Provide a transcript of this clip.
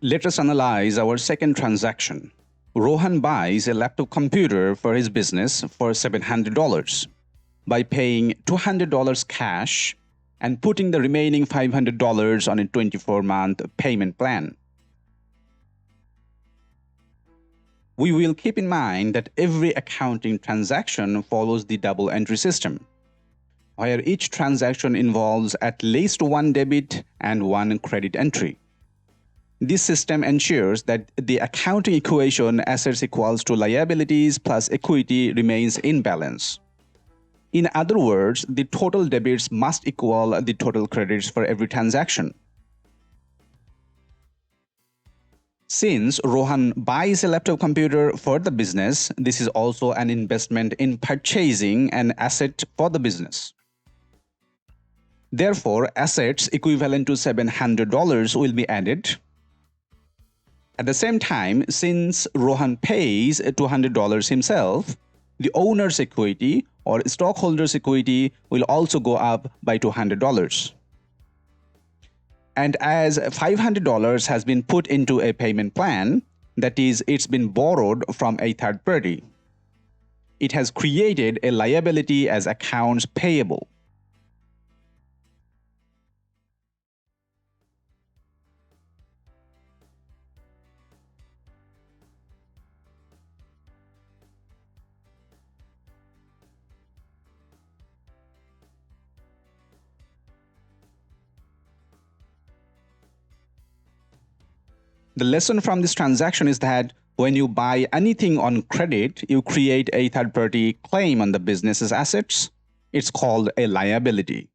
Let us analyze our second transaction. Rohan buys a laptop computer for his business for $700 by paying $200 cash and putting the remaining $500 on a 24-month payment plan. We will keep in mind that every accounting transaction follows the double entry system, where each transaction involves at least one debit and one credit entry. This system ensures that the accounting equation assets equals to liabilities plus equity remains in balance. In other words, the total debits must equal the total credits for every transaction. Since Rohan buys a laptop computer for the business, this is also an investment in purchasing an asset for the business. Therefore, assets equivalent to $700 will be added. At the same time, since Rohan pays $200 himself, the owner's equity or stockholder's equity will also go up by $200. And as $500 has been put into a payment plan, that is, it's been borrowed from a third party, it has created a liability as accounts payable. The lesson from this transaction is that when you buy anything on credit, you create a third-party claim on the business's assets. It's called a liability.